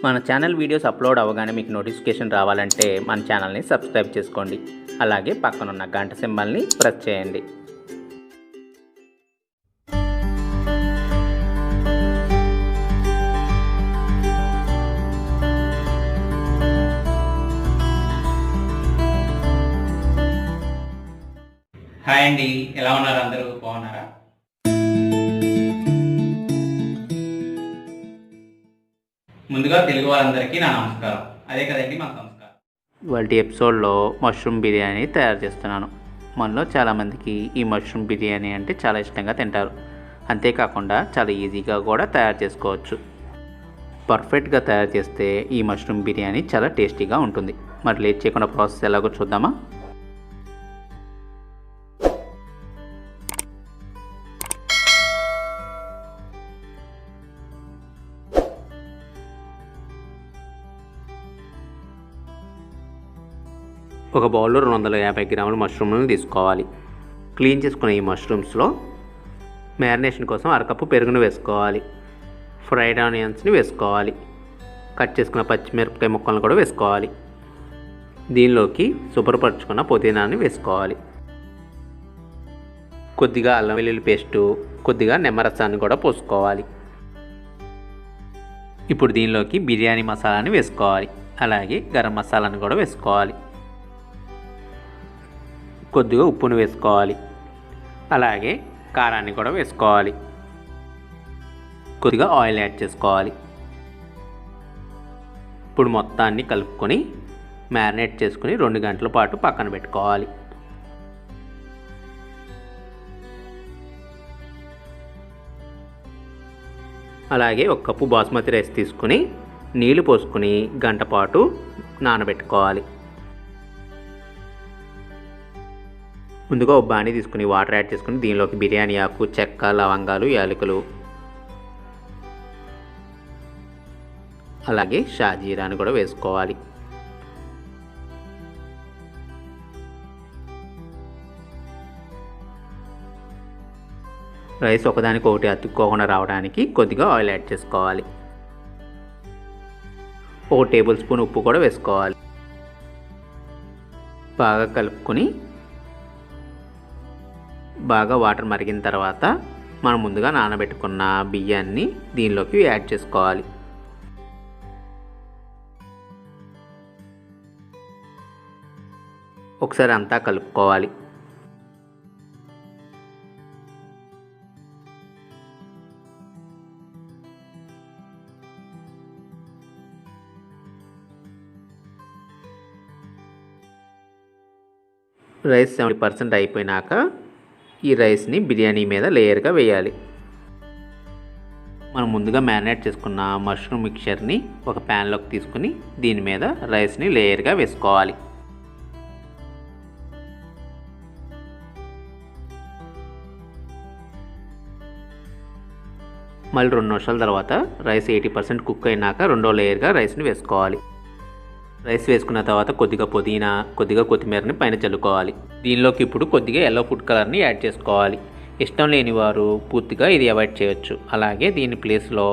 మన channel videos upload అవ్వగానే మీకు నోటిఫికేషన్ రావాలంటే మన ఛానల్ని సబ్స్క్రైబ్ చేసుకోండి. అలాగే పక్కనున్న గంట సింబల్ని ప్రెస్ చేయండి. హాయ్ అండి, ఎలా ఉన్నారు? అందరూ బాగున్నారా? ముందుగా తెలుగు వాళ్ళందరికీ నా నమస్కారం. అదే కదండి మన సంస్కారం. వాటి ఎపిసోడ్లో మష్రూమ్ బిర్యానీ తయారు చేస్తున్నాను. మనలో చాలామందికి ఈ మష్రూమ్ బిర్యానీ అంటే చాలా ఇష్టంగా తింటారు. అంతేకాకుండా చాలా ఈజీగా కూడా తయారు చేసుకోవచ్చు. పర్ఫెక్ట్గా తయారు చేస్తే ఈ మష్రూమ్ బిర్యానీ చాలా టేస్టీగా ఉంటుంది. మరి లేట్ చేయకుండా ప్రాసెస్ ఎలాగో చూద్దామా? ఒక బౌల్లో 250 గ్రాముల మష్రూమ్లను తీసుకోవాలి. క్లీన్ చేసుకున్న ఈ మష్రూమ్స్లో మ్యారినేషన్ కోసం అరకప్పు పెరుగును వేసుకోవాలి. ఫ్రైడ్ ఆనియన్స్ని వేసుకోవాలి. కట్ చేసుకున్న పచ్చిమిరపకాయ ముక్కలను కూడా వేసుకోవాలి. దీనిలోకి శుభ్రపరచుకున్న పుదీనాని వేసుకోవాలి. కొద్దిగా అల్లం వెల్లుల్లి పేస్టు, కొద్దిగా నిమ్మరసాన్ని కూడా పోసుకోవాలి. ఇప్పుడు దీనిలోకి బిర్యానీ మసాలాని వేసుకోవాలి. అలాగే గరం మసాలాని కూడా వేసుకోవాలి. కొద్దిగా ఉప్పును వేసుకోవాలి. అలాగే కారాన్ని కూడా వేసుకోవాలి. కొద్దిగా ఆయిల్ యాడ్ చేసుకోవాలి. ఇప్పుడు మొత్తాన్ని కలుపుకొని మ్యారినేట్ చేసుకుని 2 గంటల పాటు పక్కన పెట్టుకోవాలి. అలాగే 1 కప్పు బాస్మతి రైస్ తీసుకుని నీళ్లు పోసుకుని గంట పాటు నానబెట్టుకోవాలి. ముందుగా ఒక బాణీ తీసుకుని వాటర్ యాడ్ చేసుకుని దీనిలోకి బిర్యానీ ఆకు, చెక్క, లవంగాలు, యాలకులు, అలాగే షాజీరాని కూడా వేసుకోవాలి. రైస్ ఒకదానికొకటి అతుక్కోకుండా రావడానికి కొద్దిగా ఆయిల్ యాడ్ చేసుకోవాలి. 1 టేబుల్ స్పూన్ ఉప్పు కూడా వేసుకోవాలి. బాగా కలుపుకొని బాగా వాటర్ మరిగిన తర్వాత మనం ముందుగా నానబెట్టుకున్న బియ్యాన్ని దీనిలోకి యాడ్ చేసుకోవాలి. ఒకసారి అంతా కలుపుకోవాలి. రైస్ 70% అయిపోయినాక ఈ రైస్ని బిర్యానీ మీద లేయర్గా వేయాలి. మనం ముందుగా మ్యారినేట్ చేసుకున్న మష్రూమ్ మిక్చర్ని ఒక ప్యాన్లోకి తీసుకుని దీని మీద రైస్ని లేయర్గా వేసుకోవాలి. మళ్ళీ 2 నిమిషాల తర్వాత రైస్ 80% కుక్ అయినాక రెండో లేయర్గా రైస్ని వేసుకోవాలి. రైస్ వేసుకున్న తర్వాత కొద్దిగా పుదీనా, కొద్దిగా కొత్తిమీరని పైన చల్లుకోవాలి. దీనిలోకి ఇప్పుడు కొద్దిగా ఎల్లో ఫుడ్ కలర్ని యాడ్ చేసుకోవాలి. ఇష్టం లేని వారు పూర్తిగా ఇది అవాయిడ్ చేయొచ్చు. అలాగే దీని ప్లేస్లో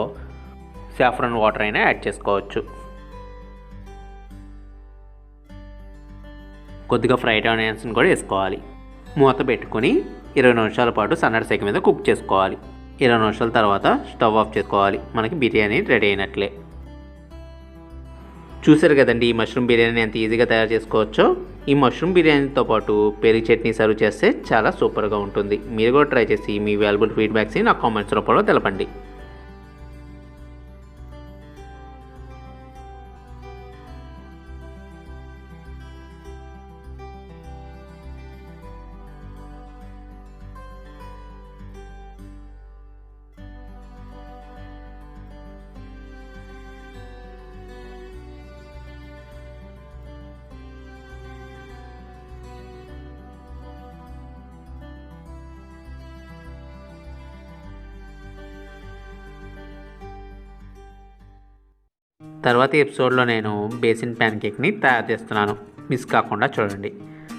సాఫ్రాన్ వాటర్ అయినా యాడ్ చేసుకోవచ్చు. కొద్దిగా ఫ్రైడ్ ఆనియన్స్ని కూడా వేసుకోవాలి. మూత పెట్టుకుని 20 నిమిషాల పాటు సన్నటి సెగ మీద కుక్ చేసుకోవాలి. 20 నిమిషాల తర్వాత స్టవ్ ఆఫ్ చేసుకోవాలి. మనకి బిర్యానీ రెడీ అయినట్లే. చూసారు కదండి ఈ మష్రూమ్ బిర్యానీ ఎంత ఈజీగా తయారు చేసుకోవచ్చో. ఈ మష్రూమ్ బిర్యానీతో పాటు పెరుగు చట్నీ సర్వ్ చేస్తే చాలా సూపర్గా ఉంటుంది. మీరు కూడా ట్రై చేసి మీ వాల్యుబుల్ ఫీడ్బ్యాక్స్ని నా కామెంట్స్ రూపంలో తెలపండి. తర్వాతి ఎపిసోడ్లో నేను బేసిన్ ప్యాన్ కేక్ని తయారు చేస్తున్నాను. మిస్ కాకుండా చూడండి.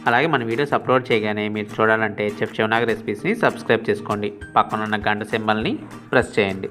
అలాగే మన వీడియోస్ అప్లోడ్ చేయగానే మీరు చూడాలంటే చెఫ్ శివనాగ్ రెసిపీస్ని సబ్స్క్రైబ్ చేసుకోండి. పక్కనున్న గంట సింబల్ని ప్రెస్ చేయండి.